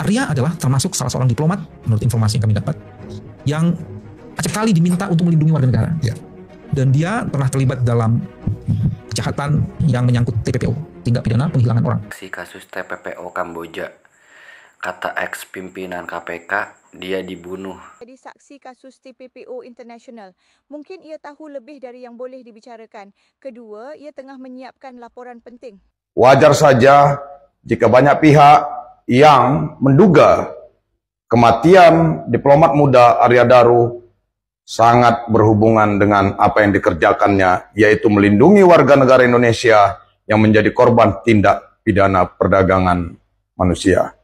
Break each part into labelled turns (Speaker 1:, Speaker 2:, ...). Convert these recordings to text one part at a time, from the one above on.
Speaker 1: Arya adalah termasuk salah seorang diplomat, menurut informasi yang kami dapat, yang acap kali diminta untuk melindungi warga negara. Ya. Dan dia pernah terlibat dalam kejahatan yang menyangkut TPPO, tindak pidana penghilangan orang.
Speaker 2: Si kasus TPPO Kamboja, kata ex-pimpinan KPK, dia dibunuh.
Speaker 3: Jadi saksi kasus TPPO International, mungkin ia tahu lebih dari yang boleh dibicarakan. Kedua, ia tengah menyiapkan laporan penting.
Speaker 4: Wajar saja jika banyak pihak yang menduga kematian diplomat muda Arya Daru sangat berhubungan dengan apa yang dikerjakannya, yaitu melindungi warga negara Indonesia yang menjadi korban tindak pidana perdagangan manusia.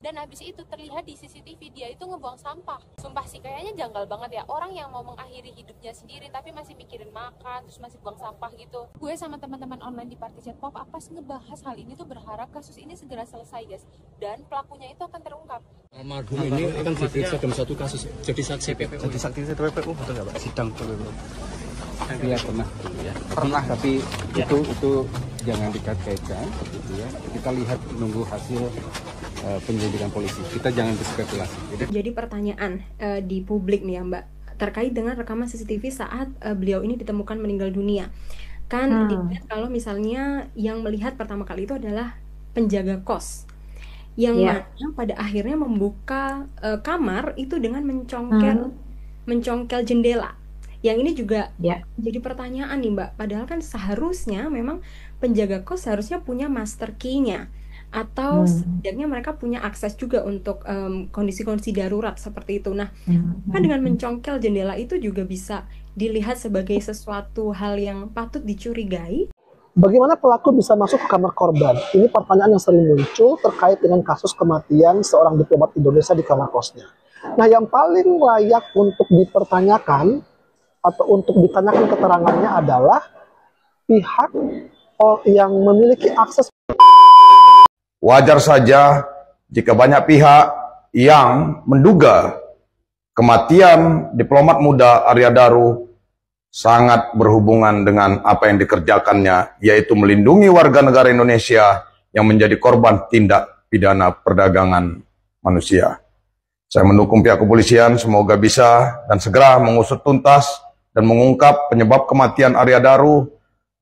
Speaker 5: Dan habis itu terlihat di CCTV dia itu ngebuang sampah. Sumpah sih kayaknya janggal banget ya. Orang yang mau mengakhiri hidupnya sendiri tapi masih mikirin makan, terus masih buang sampah gitu. Gue sama teman-teman online di Party Chat Pop Appas ngebahas hal ini tuh berharap kasus ini segera selesai guys. Dan pelakunya itu akan terungkap.
Speaker 6: Almarhum ini kan diperiksa dalam satu kasus jadi saksi PPU.
Speaker 7: Jadi saksi TPPU betul nggak Pak? Sidang PPU.
Speaker 6: Iya pernah, ya. Pernah tapi ya. itu jangan dikait-kaitkan, gitu ya. Kita lihat nunggu hasil penyelidikan polisi. Kita jangan berspekulasi.
Speaker 8: Jadi pertanyaan di publik nih ya Mbak, terkait dengan rekaman CCTV saat beliau ini ditemukan meninggal dunia. Kan dilihat kalau misalnya yang melihat pertama kali itu adalah penjaga kos. Yang mana pada akhirnya membuka kamar itu dengan mencongkel jendela. Yang ini juga jadi pertanyaan nih Mbak. Padahal kan seharusnya memang penjaga kos seharusnya punya master key-nya. Atau setidaknya mereka punya akses juga untuk kondisi-kondisi darurat seperti itu. Nah, kan dengan mencongkel jendela itu juga bisa dilihat sebagai sesuatu hal yang patut dicurigai.
Speaker 9: Bagaimana pelaku bisa masuk ke kamar korban? Ini pertanyaan yang sering muncul terkait dengan kasus kematian seorang diplomat Indonesia di kamar kosnya. Nah, yang paling layak untuk dipertanyakan atau untuk ditanyakan keterangannya adalah pihak yang memiliki akses.
Speaker 4: Wajar saja jika banyak pihak yang menduga kematian diplomat muda Arya Daru sangat berhubungan dengan apa yang dikerjakannya, yaitu melindungi warga negara Indonesia yang menjadi korban tindak pidana perdagangan manusia. Saya mendukung pihak kepolisian, semoga bisa dan segera mengusut tuntas dan mengungkap penyebab kematian Arya Daru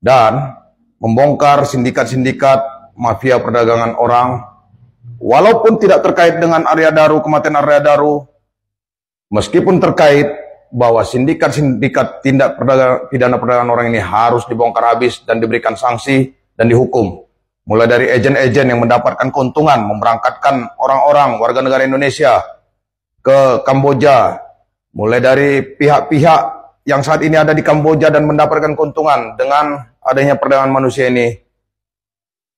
Speaker 4: dan membongkar sindikat-sindikat mafia perdagangan orang, walaupun tidak terkait dengan Arya Daru, kematian Arya Daru, meskipun terkait bahwa sindikat-sindikat tindak pidana perdagangan orang ini harus dibongkar habis dan diberikan sanksi dan dihukum. Mulai dari agen-agen yang mendapatkan keuntungan, memberangkatkan orang-orang warga negara Indonesia ke Kamboja, mulai dari pihak-pihak yang saat ini ada di Kamboja dan mendapatkan keuntungan dengan adanya perdagangan manusia ini.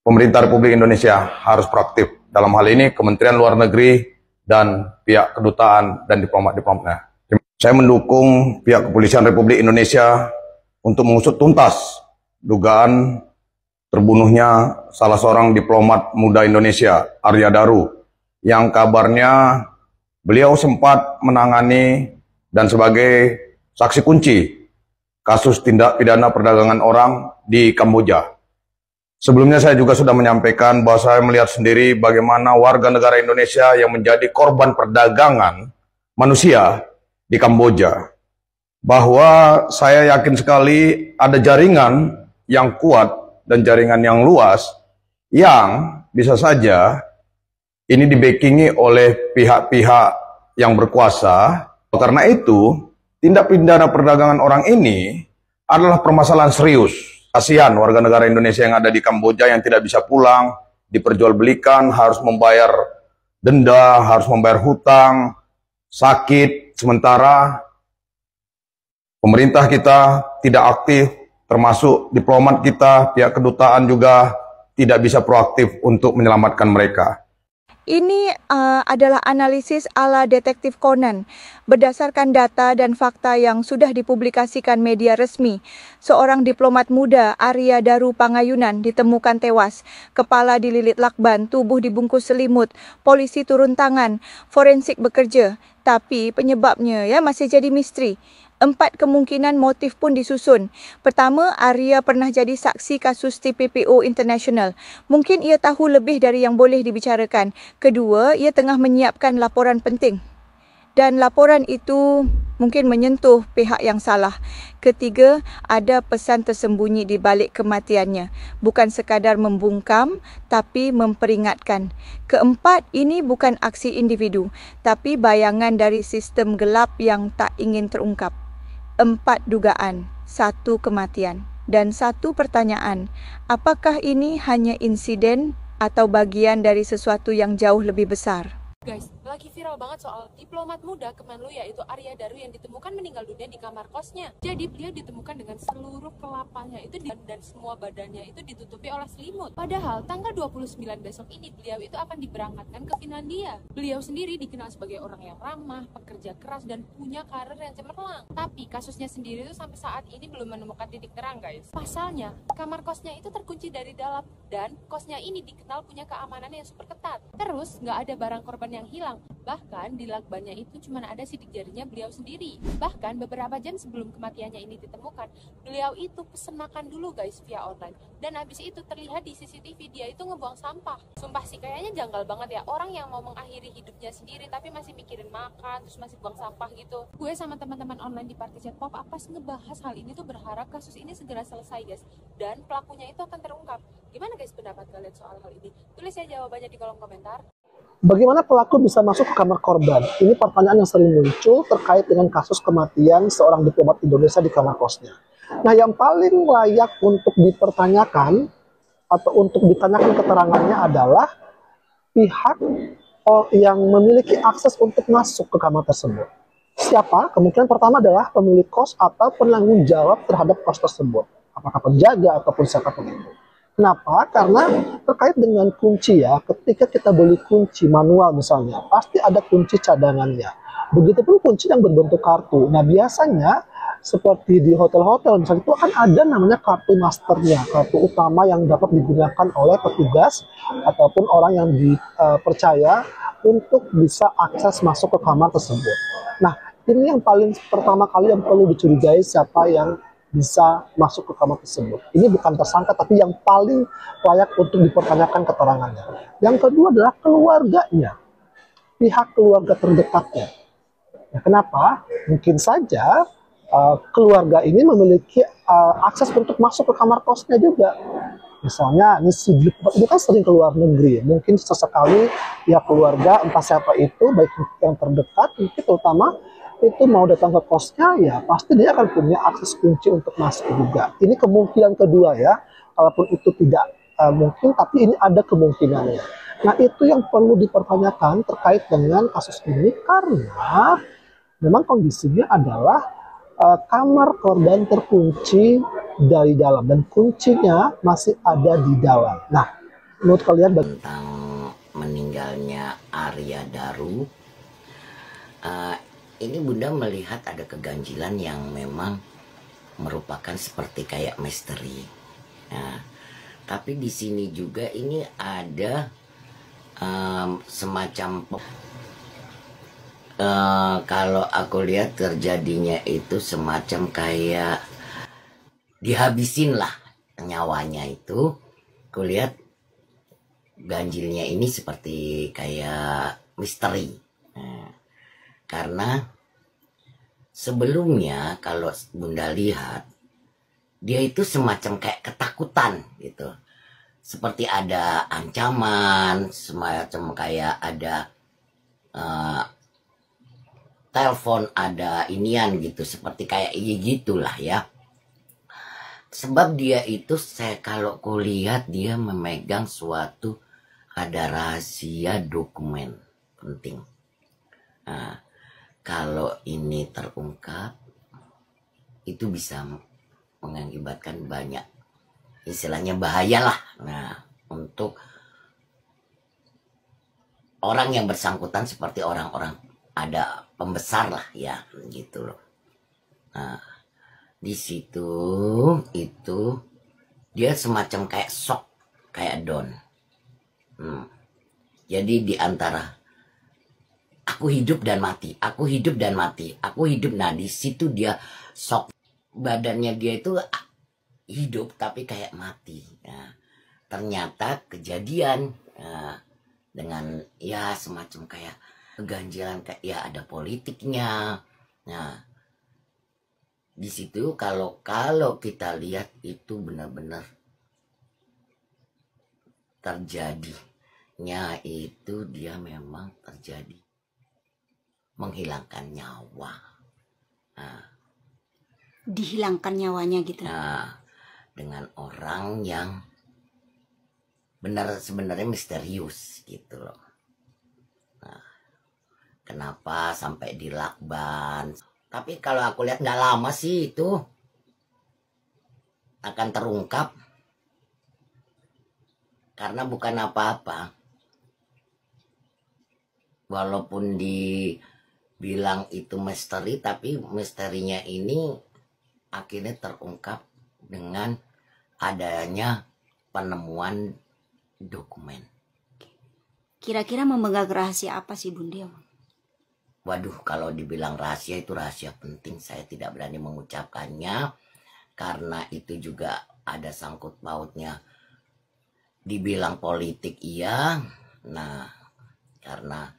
Speaker 4: Pemerintah Republik Indonesia harus proaktif. Dalam hal ini Kementerian Luar Negeri dan pihak kedutaan dan diplomat-diplomatnya. Saya mendukung pihak kepolisian Republik Indonesia untuk mengusut tuntas dugaan terbunuhnya salah seorang diplomat muda Indonesia, Arya Daru, yang kabarnya beliau sempat menangani dan sebagai saksi kunci kasus tindak pidana perdagangan orang di Kamboja. Sebelumnya saya juga sudah menyampaikan bahwa saya melihat sendiri bagaimana warga negara Indonesia yang menjadi korban perdagangan manusia di Kamboja. Bahwa saya yakin sekali ada jaringan yang kuat dan jaringan yang luas yang bisa saja ini dibackingi oleh pihak-pihak yang berkuasa. Karena itu, tindak pidana perdagangan orang ini adalah permasalahan serius. Kasihan warga negara Indonesia yang ada di Kamboja yang tidak bisa pulang, diperjualbelikan, harus membayar denda, harus membayar hutang, sakit, sementara pemerintah kita tidak aktif, termasuk diplomat kita, pihak kedutaan juga tidak bisa proaktif untuk menyelamatkan mereka.
Speaker 3: Ini adalah analisis ala Detektif Conan. Berdasarkan data dan fakta yang sudah dipublikasikan media resmi, seorang diplomat muda, Arya Daru Pangayunan, ditemukan tewas. Kepala dililit lakban, tubuh dibungkus selimut, polisi turun tangan, forensik bekerja. Tapi penyebabnya masih jadi misteri. 4 kemungkinan motif pun disusun. Pertama, Arya pernah jadi saksi kasus TPPO International. Mungkin ia tahu lebih dari yang boleh dibicarakan. Kedua, ia tengah menyiapkan laporan penting. Dan laporan itu mungkin menyentuh pihak yang salah. Ketiga, ada pesan tersembunyi di balik kematiannya. Bukan sekadar membungkam, tapi memperingatkan. Keempat, ini bukan aksi individu, tapi bayangan dari sistem gelap yang tak ingin terungkap. 4 dugaan, 1 kematian. Dan 1 pertanyaan, apakah ini hanya insiden atau bagian dari sesuatu yang jauh lebih besar?
Speaker 5: Guys, lagi viral banget soal diplomat muda Kemlu yaitu Arya Daru yang ditemukan meninggal dunia di kamar kosnya. Jadi beliau ditemukan dengan seluruh kelapanya itu dan semua badannya itu ditutupi oleh selimut. Padahal tanggal 29 besok ini beliau itu akan diberangkatkan ke Finlandia. Beliau sendiri dikenal sebagai orang yang ramah, pekerja keras dan punya karir yang cemerlang. Tapi kasusnya sendiri itu sampai saat ini belum menemukan titik terang, guys. Pasalnya, kamar kosnya itu terkunci dari dalam dan kosnya ini dikenal punya keamanan yang super ketat. Terus nggak ada barang korban yang hilang. Bahkan di lakbannya itu cuma ada sidik jarinya beliau sendiri. Bahkan beberapa jam sebelum kematiannya ini ditemukan, beliau itu pesen makan dulu guys via online. Dan habis itu terlihat di CCTV dia itu ngebuang sampah. Sumpah sih kayaknya janggal banget ya, orang yang mau mengakhiri hidupnya sendiri tapi masih mikirin makan, terus masih buang sampah gitu. Gue sama teman-teman online di Party Chat Pop Appas ngebahas hal ini tuh berharap kasus ini segera selesai guys. Dan pelakunya itu akan terungkap. Gimana guys pendapat kalian soal hal ini? Tulis ya jawabannya di kolom komentar.
Speaker 9: Bagaimana pelaku bisa masuk ke kamar korban? Ini pertanyaan yang sering muncul terkait dengan kasus kematian seorang diplomat Indonesia di kamar kosnya. Nah, yang paling layak untuk dipertanyakan atau untuk ditanyakan keterangannya adalah pihak yang memiliki akses untuk masuk ke kamar tersebut. Siapa? Kemungkinan pertama adalah pemilik kos atau penanggung jawab terhadap kos tersebut. Apakah penjaga ataupun siapapun itu. Kenapa? Karena terkait dengan kunci ya, ketika kita beli kunci manual misalnya, pasti ada kunci cadangannya. Begitupun kunci yang berbentuk kartu. Nah biasanya seperti di hotel-hotel misalnya itu akan ada namanya kartu masternya, kartu utama yang dapat digunakan oleh petugas ataupun orang yang dipercaya untuk bisa akses masuk ke kamar tersebut. Nah ini yang paling pertama kali yang perlu dicurigai siapa yang bisa masuk ke kamar tersebut. Ini bukan tersangka, tapi yang paling layak untuk dipertanyakan keterangannya. Yang kedua adalah keluarganya, pihak keluarga terdekatnya. Ya, kenapa? Mungkin saja keluarga ini memiliki akses untuk masuk ke kamar kosnya juga. Misalnya, ini kan sering keluar negeri, mungkin sesekali ya keluarga, entah siapa itu, baik yang terdekat, mungkin terutama itu mau datang ke kosnya, ya pasti dia akan punya akses kunci untuk masuk juga. Ini kemungkinan kedua ya, walaupun itu tidak mungkin, tapi ini ada kemungkinannya. Nah itu yang perlu dipertanyakan terkait dengan kasus ini, karena memang kondisinya adalah kamar korban terkunci dari dalam, dan kuncinya masih ada di dalam. Nah, menurut kalian
Speaker 10: tentang meninggalnya Arya Daru, ini Bunda melihat ada keganjilan yang memang merupakan seperti kayak misteri. Nah, tapi di sini juga ini ada semacam kalau aku lihat terjadinya itu semacam kayak dihabisin lah nyawanya itu. Aku lihat ganjilnya ini seperti kayak misteri. Nah, karena sebelumnya kalau Bunda lihat dia itu semacam kayak ketakutan gitu, seperti ada ancaman, semacam kayak ada telepon, ada inian gitu, seperti kayak gitulah ya. Sebab dia itu kalau kulihat dia memegang suatu ada rahasia dokumen penting. Nah, kalau ini terungkap itu bisa mengakibatkan banyak istilahnya bahaya lah. Nah, untuk orang yang bersangkutan seperti orang-orang ada pembesar lah ya gitu loh. Nah, di situ itu dia semacam kayak shock, kayak down. Jadi di antara aku aku hidup dan mati, aku hidup dan mati, aku hidup. Nah di situ dia shock, badannya dia itu hidup tapi kayak mati. Nah, ternyata kejadian dengan ya semacam kayak keganjilan, kayak ya ada politiknya. Nah di situ kalau kita lihat itu benar-benar terjadinya itu dia memang terjadi menghilangkan nyawa. Nah,
Speaker 11: dihilangkan nyawanya gitu.
Speaker 10: Nah, dengan orang yang sebenarnya misterius gitu loh. Nah, kenapa sampai dilakban? Tapi kalau aku lihat nggak lama sih itu akan terungkap. Karena bukan apa-apa. Walaupun dibilang itu misteri, tapi misterinya ini akhirnya terungkap dengan adanya penemuan dokumen.
Speaker 11: Kira-kira memegang rahasia apa sih Bunda?
Speaker 10: Waduh, kalau dibilang rahasia itu rahasia penting. Saya tidak berani mengucapkannya. Karena itu juga ada sangkut pautnya. Dibilang politik iya. Nah, karena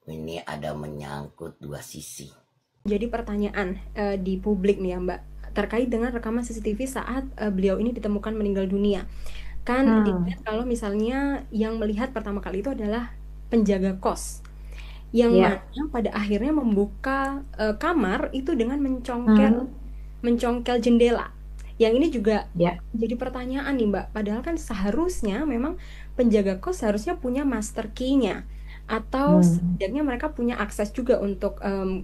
Speaker 10: ini ada menyangkut dua sisi.
Speaker 8: Jadi pertanyaan di publik nih ya Mbak, terkait dengan rekaman CCTV saat beliau ini ditemukan meninggal dunia. Kan dilihat kalau misalnya yang melihat pertama kali itu adalah penjaga kos. Yang mana pada akhirnya membuka kamar itu dengan mencongkel jendela. Yang ini juga jadi pertanyaan nih Mbak, padahal kan seharusnya memang penjaga kos seharusnya punya master key-nya, atau setidaknya mereka punya akses juga untuk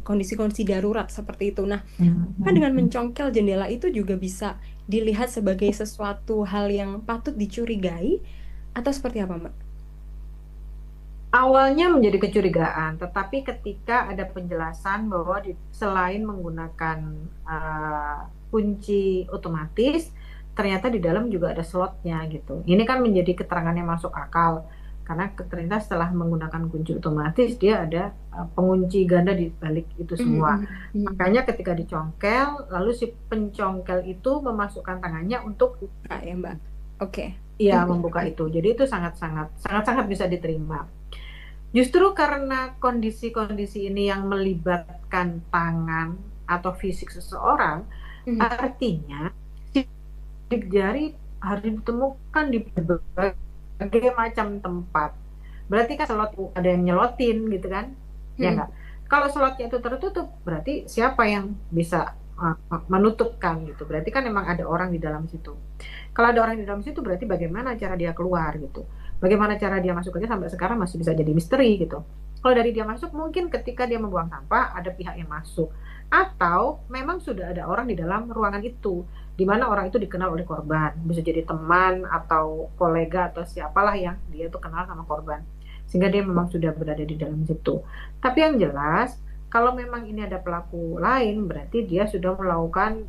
Speaker 8: kondisi-kondisi darurat seperti itu. Nah, kan dengan mencongkel jendela itu juga bisa dilihat sebagai sesuatu hal yang patut dicurigai, atau seperti apa Mbak?
Speaker 12: Awalnya menjadi kecurigaan, tetapi ketika ada penjelasan bahwa selain menggunakan kunci otomatis, ternyata di dalam juga ada slotnya gitu. Ini kan menjadi keterangan yang masuk akal, karena ternyata setelah menggunakan kunci otomatis dia ada pengunci ganda di balik itu semua. Makanya ketika dicongkel, lalu si pencongkel itu memasukkan tangannya untuk
Speaker 8: buka ya Mbak. Oke.
Speaker 12: Iya, membuka itu. Jadi itu sangat-sangat bisa diterima. Justru karena kondisi-kondisi ini yang melibatkan tangan atau fisik seseorang, artinya sidik jari harus ditemukan di berbagai macam tempat. Berarti kan slot ada yang nyelotin gitu kan? Ya enggak? Kalau slotnya itu tertutup, berarti siapa yang bisa menutupkan gitu? Berarti kan memang ada orang di dalam situ. Kalau ada orang di dalam situ, berarti bagaimana cara dia keluar gitu? Bagaimana cara dia masuk aja sampai sekarang masih bisa jadi misteri gitu. Kalau dari dia masuk, mungkin ketika dia membuang sampah ada pihak yang masuk, atau memang sudah ada orang di dalam ruangan itu, di mana orang itu dikenal oleh korban, bisa jadi teman atau kolega atau siapalah yang dia tuh kenal sama korban, sehingga dia memang sudah berada di dalam situ. Tapi yang jelas, kalau memang ini ada pelaku lain, berarti dia sudah melakukan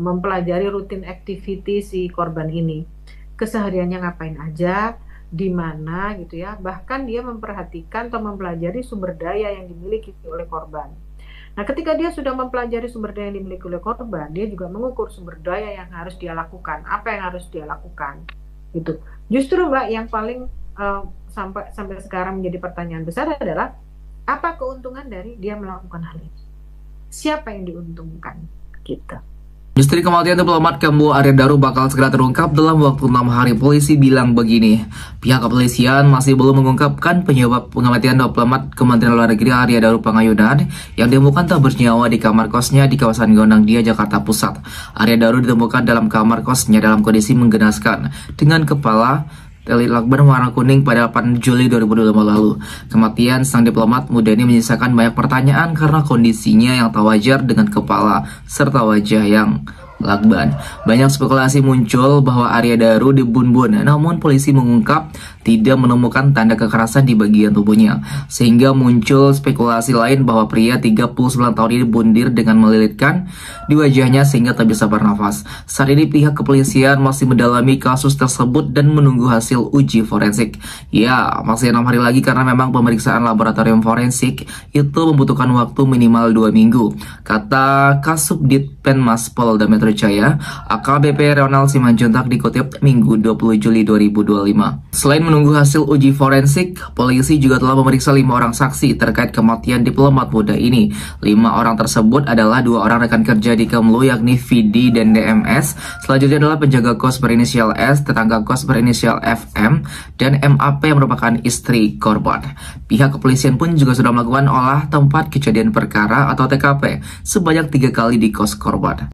Speaker 12: mempelajari rutin activity si korban ini, kesehariannya ngapain aja, di mana gitu ya, bahkan dia memperhatikan atau mempelajari sumber daya yang dimiliki oleh korban. Nah, ketika dia sudah mempelajari sumber daya yang dimiliki oleh korban, dia juga mengukur sumber daya yang harus dia lakukan, apa yang harus dia lakukan gitu. Justru Mbak, yang paling sampai sekarang menjadi pertanyaan besar adalah apa keuntungan dari dia melakukan hal ini? Siapa yang diuntungkan gitu.
Speaker 13: Misteri kematian diplomat Kambo Arya Daru bakal segera terungkap dalam waktu 6 hari. Polisi bilang begini, pihak kepolisian masih belum mengungkapkan penyebab kematian diplomat Kementerian Luar Negeri Arya Daru Pangayudan yang ditemukan tak bernyawa di kamar kosnya di kawasan Gondang Dia, Jakarta Pusat. Arya Daru ditemukan dalam kamar kosnya dalam kondisi menggenaskan dengan kepala tali lakban warna kuning pada 8 Juli 2025 lalu. Kematian sang diplomat muda ini menyisakan banyak pertanyaan karena kondisinya yang tak wajar dengan kepala serta wajah yang lakban. Banyak spekulasi muncul bahwa Arya Daru dibun-bun, namun polisi mengungkap tidak menemukan tanda kekerasan di bagian tubuhnya. Sehingga muncul spekulasi lain bahwa pria 39 tahun ini bundir dengan melilitkan di wajahnya sehingga tak bisa bernafas. Saat ini pihak kepolisian masih mendalami kasus tersebut dan menunggu hasil uji forensik. Ya, masih 6 hari lagi karena memang pemeriksaan laboratorium forensik itu membutuhkan waktu minimal 2 minggu. Kata Kasubdit Penmas Polda Metro Jaya, AKBP Ronald Simanjuntak dikutip Minggu 20 Juli 2025. Selain menunggu hasil uji forensik, polisi juga telah memeriksa 5 orang saksi terkait kematian diplomat muda ini. 5 orang tersebut adalah 2 orang rekan kerja di Kemlu yakni Vidi dan DMS. Selanjutnya adalah penjaga kos berinisial S, tetangga kos berinisial FM, dan MAP yang merupakan istri korban. Pihak kepolisian pun juga sudah melakukan olah tempat kejadian perkara atau TKP sebanyak 3 kali di kos korban.